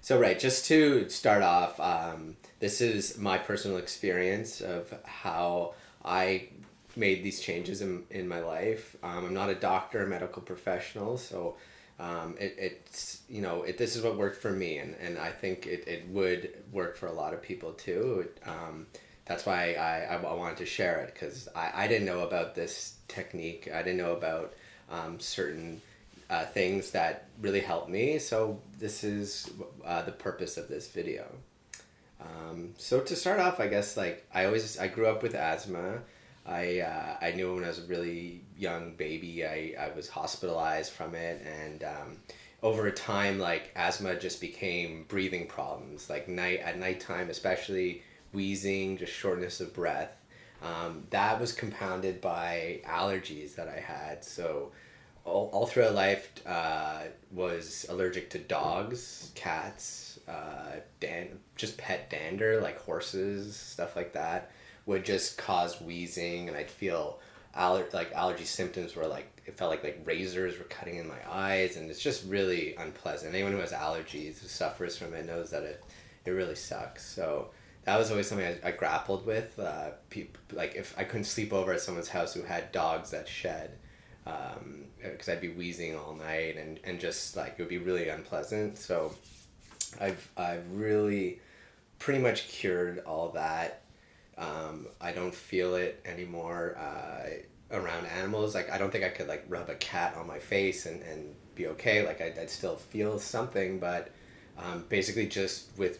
So right, just to start off, this is my personal experience of how I made these changes in my life. I'm not a doctor, a medical professional, so it's this is what worked for me, and I think it would work for a lot of people too. That's why I wanted to share it because I didn't know about this technique. I didn't know about certain things that really helped me. So this is the purpose of this video. So to start off, I guess like I grew up with asthma. I knew when I was a really young baby, I was hospitalized from it, and over time, like asthma just became breathing problems, like at nighttime, especially wheezing, just shortness of breath. That was compounded by allergies that I had. So all throughout life, was allergic to dogs, cats, just pet dander, like horses, stuff like that, would just cause wheezing, and I'd feel allergy symptoms were like, it felt like razors were cutting in my eyes, and it's just really unpleasant. Anyone who has allergies, who suffers from it, knows that it really sucks. So that was always something I grappled with. Like if I couldn't sleep over at someone's house who had dogs that shed, because I'd be wheezing all night, and just like it would be really unpleasant. So I've really pretty much cured all that. I don't feel it anymore around animals. Like I don't think I could like rub a cat on my face and be okay. Like I'd still feel something, but basically just with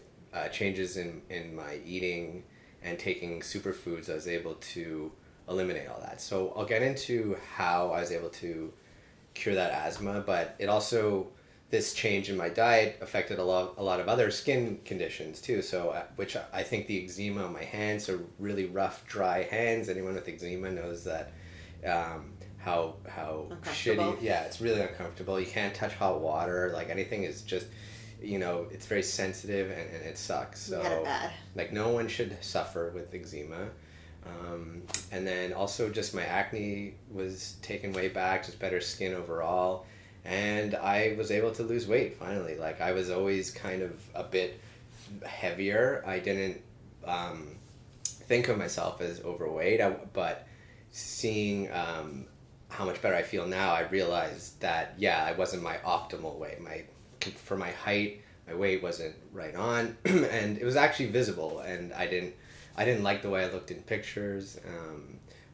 changes in my eating and taking superfoods, I was able to eliminate all that. So I'll get into how I was able to cure that asthma, but it also, this change in my diet affected a lot of other skin conditions too. So which I think the eczema on my hands, so really rough, dry hands. Anyone with eczema knows that how shitty. Yeah, it's really uncomfortable. You can't touch hot water. Like anything is just, it's very sensitive and it sucks. So you had it bad. Like no one should suffer with eczema. And then also just my acne was taken way back, just better skin overall. And I was able to lose weight finally. Like I was always kind of a bit heavier. I didn't think of myself as overweight, but seeing how much better I feel now, I realized that I wasn't my optimal weight. For my height, my weight wasn't right on, and it was actually visible. And I didn't like the way I looked in pictures.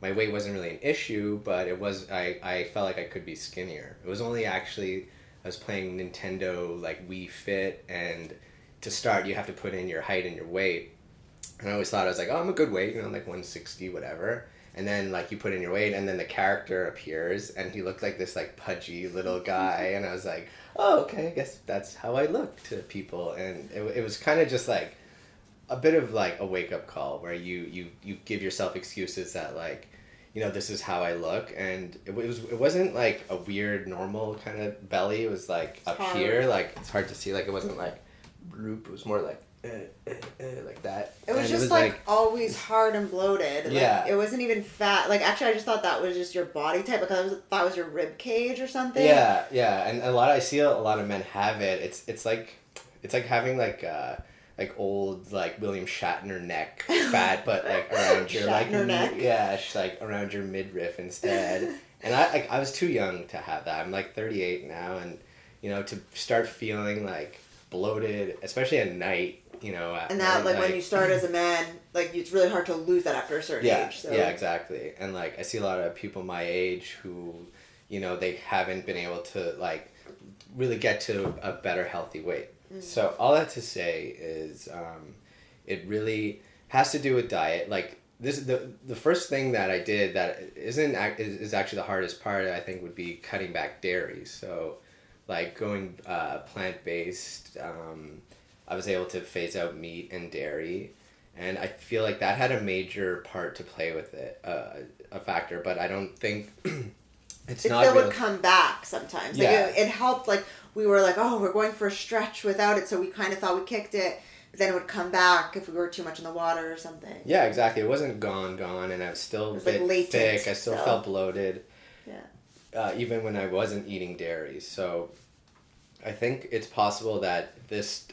My weight wasn't really an issue, but it was, I felt like I could be skinnier. It was only actually, I was playing Nintendo, like Wii Fit, and to start, you have to put in your height and your weight. And I always thought, I was like, oh, I'm a good weight, like 160, whatever. And then, like, you put in your weight, and then the character appears, and he looked like this, like, pudgy little guy, and I was like, oh, okay, I guess that's how I look to people. And it was kind of just, like, a bit of, like, a wake-up call, where you give yourself excuses that, like, this is how I look, and it wasn't like a weird normal kind of belly. It was like up here, like it's hard to see. Like it wasn't like droop. It was more like like that. It was just like always hard and bloated. Like, it wasn't even fat. Like actually, I just thought that was just your body type because I thought it was your rib cage or something. Yeah, and I see a lot of men have it. It's like having like old like William Shatner neck fat, but like around your like neck. Like around your midriff instead. And I was too young to have that. I'm like 38 now, and to start feeling like bloated, especially at night. And that like when you start as a man, like it's really hard to lose that after a certain age. So. Yeah, exactly. And like I see a lot of people my age who, they haven't been able to like really get to a better healthy weight. So all that to say is, it really has to do with diet. Like this, the first thing that I did that is actually the hardest part. I think would be cutting back dairy. So, like going plant-based, I was able to phase out meat and dairy, and I feel like that had a major part to play with it, a factor. But I don't think it still would come back sometimes. Like it helped. Like we were like, oh, we're going for a stretch without it, so we kind of thought we kicked it. But then it would come back if we were too much in the water or something. Yeah, exactly. It wasn't gone, and I was still a bit like thick. I still felt bloated. Yeah. Even when I wasn't eating dairy. So I think it's possible that this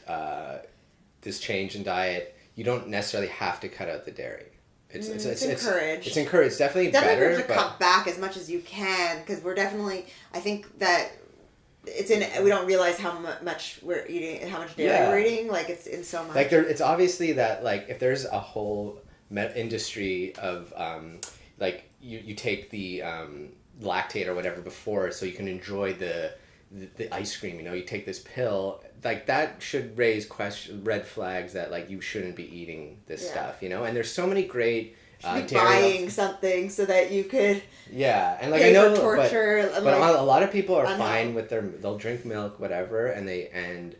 change in diet, you don't necessarily have to cut out the dairy. It's encouraged. It's encouraged. It's definitely better. To cut back as much as you can, because we're definitely. I think that we don't realize how much we're eating, how much dairy we're eating. Like it's in so much. Like it's obviously that like if there's a whole industry of like you take the lactate or whatever before, so you can enjoy the ice cream. You know, you take this pill. Like that should raise red flags that like you shouldn't be eating this stuff, you know. And there's so many great buying something so that you could and like I know torture, but like, a lot of people are fine with they'll drink milk, whatever, and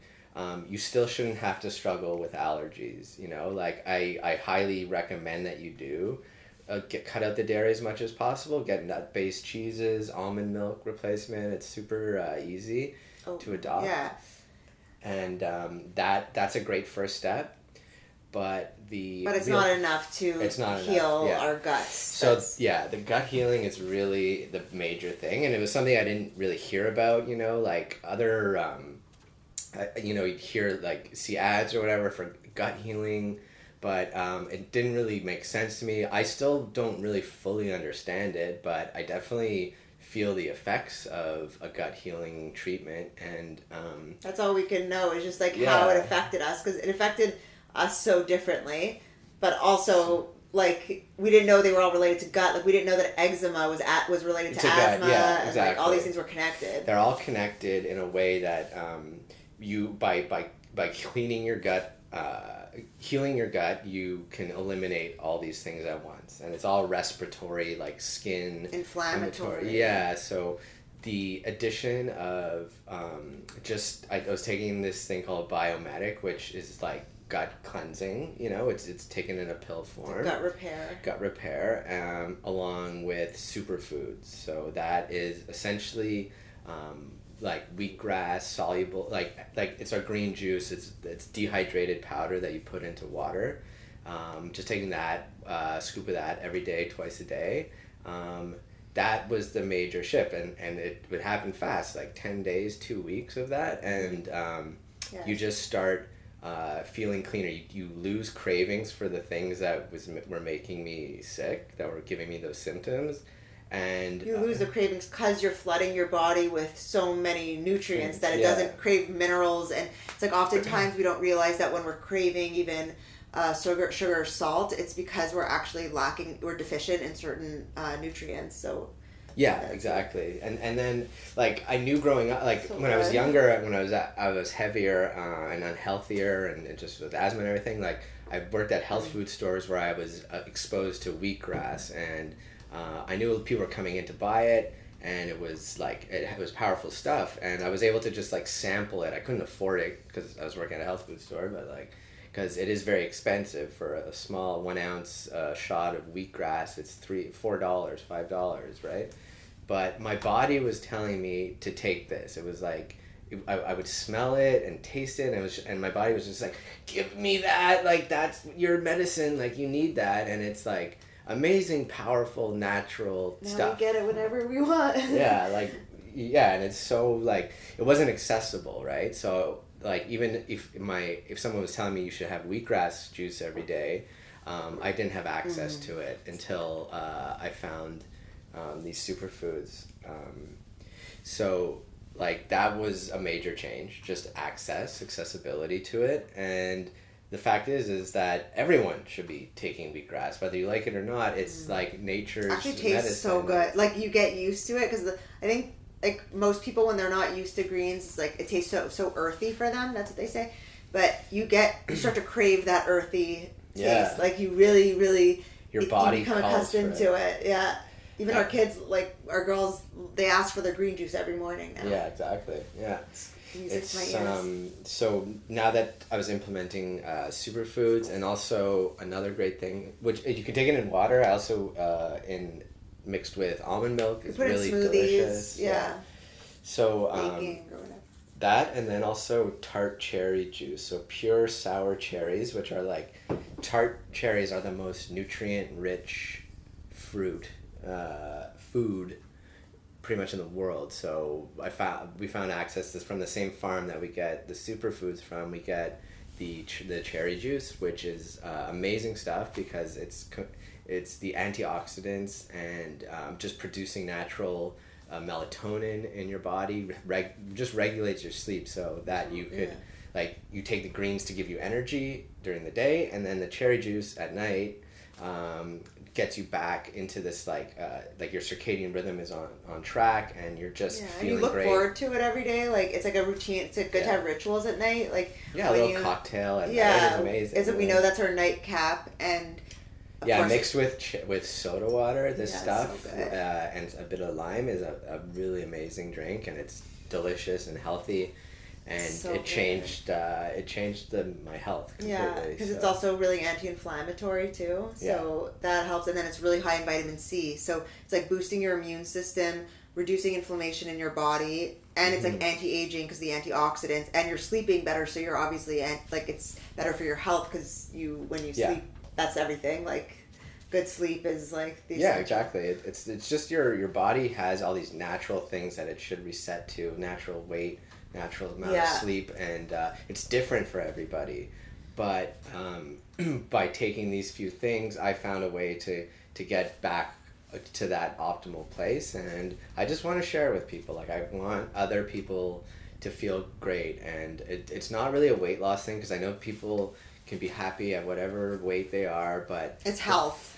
you still shouldn't have to struggle with allergies, you know. Like I highly recommend that you do cut out the dairy as much as possible, get nut-based cheeses, almond milk replacement. It's super easy to adopt. And that's a great first step, but it's not enough to heal our guts. So the gut healing is really the major thing, and it was something I didn't really hear about. You know, like other, you'd hear see ads or whatever for gut healing, but it didn't really make sense to me. I still don't really fully understand it, but I definitely feel the effects of a gut healing treatment, and that's all we can know is just how it affected us, because it affected us so differently, but also we didn't know they were all related to gut. Like we didn't know that eczema was related to asthma. Yeah, exactly. And all these things were connected. They're all connected in a way that you by cleaning your gut, healing your gut, you can eliminate all these things at once, and it's all respiratory, like skin inflammatory. Yeah, so the addition of I was taking this thing called Biomedic, which is like gut cleansing. You know, it's taken in a pill form. Gut repair, along with superfoods. So that is essentially like wheatgrass soluble, like it's our green juice. It's dehydrated powder that you put into water. Just taking that scoop of that every day, twice a day. That was the major shift, and it would happen fast, like 10 days, 2 weeks of that, and you just start feeling cleaner. You lose cravings for the things that were making me sick, that were giving me those symptoms. And you lose the cravings because you're flooding your body with so many nutrients that it doesn't crave minerals. And it's like oftentimes we don't realize that when we're craving even sugar or salt, it's because we're deficient in certain nutrients. So exactly. And then I knew growing up, when I was younger, when I was heavier and unhealthier, and just with asthma and everything, I worked at health food stores where I was exposed to wheatgrass, and I knew people were coming in to buy it, and it was powerful stuff, and I was able to just sample it. I couldn't afford it because I was working at a health food store, but because it is very expensive for a small 1 ounce shot of wheatgrass. It's $4, $5, right? But my body was telling me to take this. It was I would smell it and taste it, and my body was just give me that, that's your medicine, you need that, and it's amazing, powerful, natural stuff. Now we get it whenever we want. And it's so it wasn't accessible, right? So even if someone was telling me you should have wheatgrass juice every day, I didn't have access to it until I found these superfoods. So that was a major change, just accessibility to it. And the fact is that everyone should be taking wheatgrass, whether you like it or not. It's nature's medicine. Actually tastes so good. You get used to it, because I think most people, when they're not used to greens, it tastes so earthy for them. That's what they say. But you start to crave that earthy taste. You really, really, your body you become accustomed to it. Yeah. Even our kids, our girls, they ask for their green juice every morning now. Yeah, exactly. Yeah. So now that I was implementing superfoods, and also another great thing, which you can take it in water. I also mixed with almond milk. It's really delicious. Yeah. So that, and then also tart cherry juice. So pure sour cherries, which are tart cherries are the most nutrient rich food pretty much in the world. So we found access to, from the same farm that we get the superfoods from. We get the cherry juice, which is amazing stuff because it's the antioxidants and just producing natural melatonin in your body just regulates your sleep, so that you could like you take the greens to give you energy during the day, and then the cherry juice at night gets you back into this like your circadian rhythm is on track, and you're just feeling and you look great. forward to it every day. Like it's like a routine. It's good to have rituals at night. Like a little cocktail at night is amazing. We know that's our nightcap, and mixed with soda water. This stuff so and a bit of lime is a really amazing drink, and it's delicious and healthy. And so it changed my health completely. Yeah, because it's also really anti-inflammatory too, so that helps. And then it's really high in vitamin C, so it's like boosting your immune system, reducing inflammation in your body, and it's like anti-aging because the antioxidants, and you're sleeping better, so you're obviously like it's better for your health because when you sleep, that's everything. Like good sleep is like these. Yeah, exactly. It's just your body has all these natural things that it should reset to, natural weight, natural amount of sleep, and it's different for everybody. But by taking these few things, I found a way to get back to that optimal place, and I just want to share it with people. Like I want other people to feel great, and it's not really a weight loss thing because I know people can be happy at whatever weight they are, but it's health.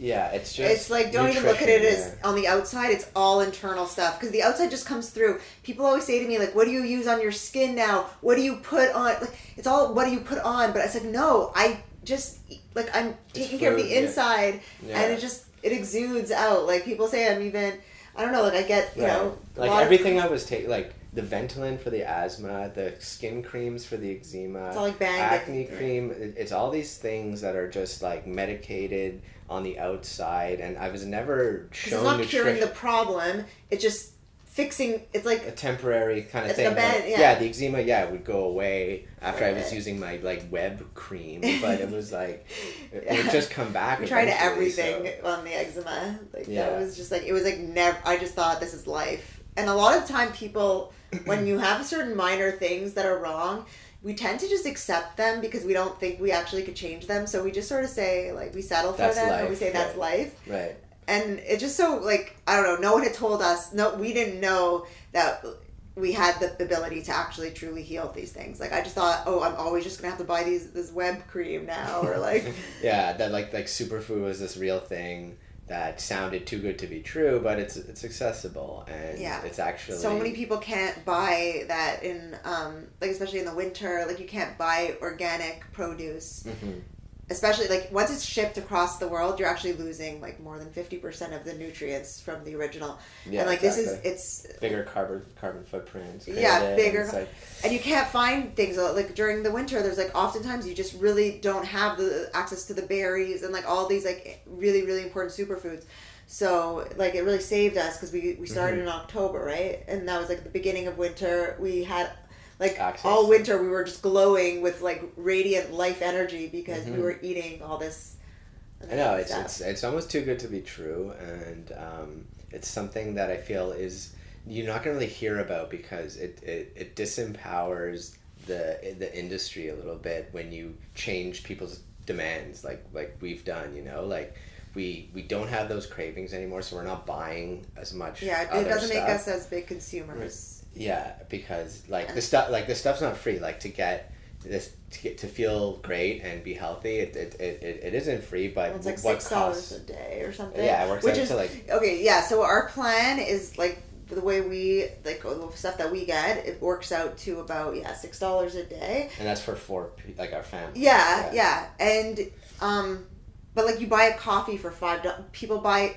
It's just it's like don't even look at it as on the outside. It's all internal stuff because the outside just comes through. People always say to me like, what do you use on your skin now? What do you put on? Like, it's all what do you put on? But I said no, I just like I'm taking care of the inside, and it exudes out. Like people say I'm even, I don't know, like I get you know like everything I was taking, like the Ventolin for the asthma, the skin creams for the eczema, it's all like acne cream. It's all these things that are just like medicated on the outside, and I was never shown it's not curing the problem. It's just fixing. It's like a temporary kind of it's thing. Like a band, the eczema, would go away after I was using my like web cream, but it was like it would just come back. We tried everything on the eczema. Like that was just like it was like never. I just thought this is life, and a lot of the time people, when you have certain minor things that are wrong, we tend to just accept them because we don't think we actually could change them. So we just sort of say, like, we settle for them and we say that's life. Right. And it's just so, like, I don't know, no one had told us, we didn't know that we had the ability to actually truly heal these things. Like, I just thought, I'm always just going to have to buy this web cream now, or like... that like superfood was this real thing that sounded too good to be true, but it's accessible, and it's actually... So many people can't buy that in, like, especially in the winter, like, you can't buy organic produce. Mm-hmm. Especially, like, once it's shipped across the world, you're actually losing, like, more than 50% of the nutrients from the original. Yeah, and, like, exactly. it's... Bigger carbon footprints. Yeah, bigger. And you can't find things, like, during the winter, there's, like, oftentimes you just really don't have the access to the berries and, like, all these, like, really, really important superfoods. So, like, it really saved us because we started in October, right? And that was, like, the beginning of winter. We had... Like, access. All winter, we were just glowing with, like, radiant life energy because we were eating all this. I know, it's almost too good to be true. And it's something that I feel is you're not going to really hear about because it disempowers the industry a little bit when you change people's demands like we've done, you know? Like, we don't have those cravings anymore, so we're not buying as much. Yeah, it doesn't make us as big consumers. Yeah, because like the stuff's not free. Like to feel great and be healthy, it isn't free. But it's like $6 a day or something. Yeah, it works out to like okay. Yeah, so our plan is like the way we like the stuff that we get. It works out to about $6 a day. And that's for 4 like our family. Yeah, and but like you buy a coffee for $5. People buy.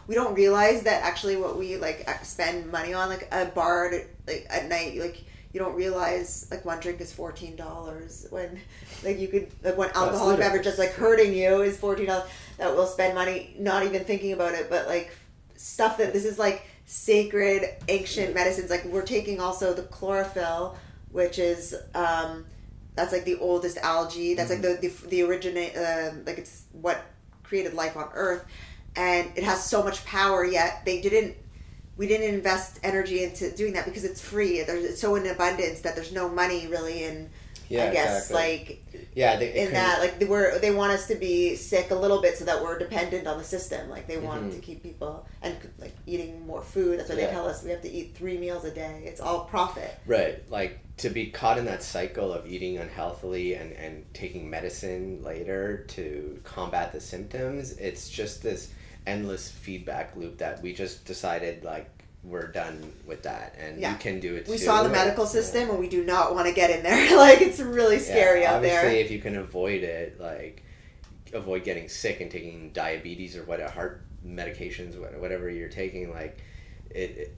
We don't realize that actually what we like spend money on, like a bar like at night. Like you don't realize like one drink is $14 when like you could like one alcoholic beverage that's like hurting you is $14. That we'll spend money not even thinking about it, but like stuff that this is like sacred ancient medicines. Like we're taking also the chlorophyll, which is. That's like the oldest algae. That's like the originate, like it's what created life on Earth, and it has so much power. Yet they we didn't invest energy into doing that because it's free. It's so in abundance that there's no money really in. Yeah, I guess exactly. They want us to be sick a little bit so that we're dependent on the system. Like they want to keep people and like eating more food. That's why they tell us we have to eat 3 meals a day. It's all profit. Right. Like to be caught in that cycle of eating unhealthily and taking medicine later to combat the symptoms. It's just this endless feedback loop that we just decided like we're done with that, and we can do it too. We saw the medical system and we do not want to get in there. Like it's really scary out there. Obviously if you can avoid it, like avoid getting sick and taking diabetes or heart medications, whatever you're taking, like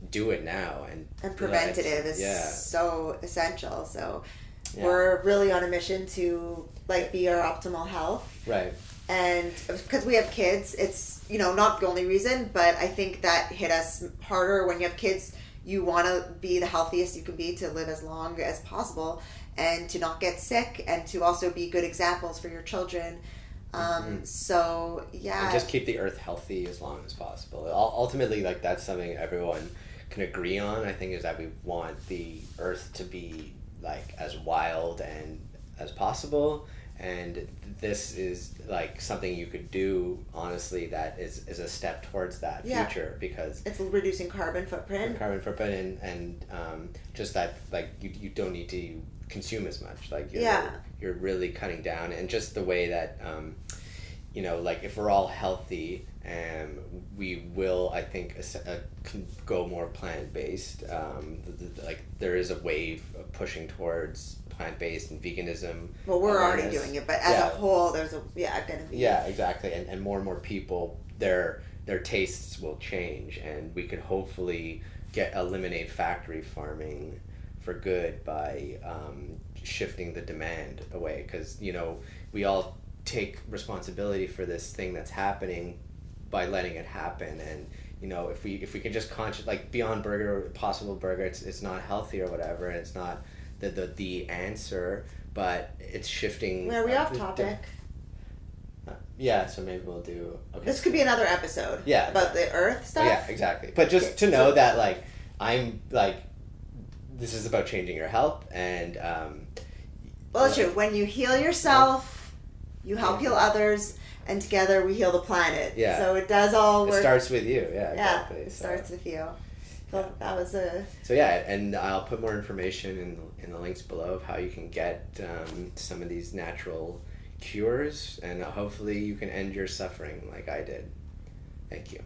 do it now. And preventative is so essential. So we're really on a mission to like be our optimal health. Right. And because we have kids, it's, not the only reason, but I think that hit us harder. When you have kids, you want to be the healthiest you can be to live as long as possible and to not get sick and to also be good examples for your children. So, yeah. And just keep the earth healthy as long as possible. Ultimately, like, that's something everyone can agree on, I think, is that we want the earth to be, like, as wild and as possible. And this is like something you could do, honestly, that is a step towards that future, because it's reducing carbon footprint and just that, like, you don't need to consume as much, like you're really cutting down. And just the way that like if we're all healthy, we will, I think, go more plant-based. Like there is a wave of pushing towards plant-based and veganism. Well, we're already doing it, but as a whole, there's gonna be. Yeah, exactly, and more people, their tastes will change, and we could hopefully eliminate factory farming for good by shifting the demand away, because we all take responsibility for this thing that's happening by letting it happen. And if we can just like Beyond Burger, Impossible Burger, it's not healthy or whatever, and it's not the answer, but it's shifting. Are we off topic? So maybe we'll do. Okay. This could be another episode. Yeah. About the earth stuff. Yeah, exactly. But just to know that, like, I'm like, this is about changing your health, and well, it's true. When you heal yourself, you help heal others, and together we heal the planet. Yeah. So it does all work. It starts with you. Yeah. Exactly. Yeah. It starts with you. So that was So yeah, and I'll put more information in the links below of how you can get some of these natural cures, and hopefully you can end your suffering like I did. Thank you.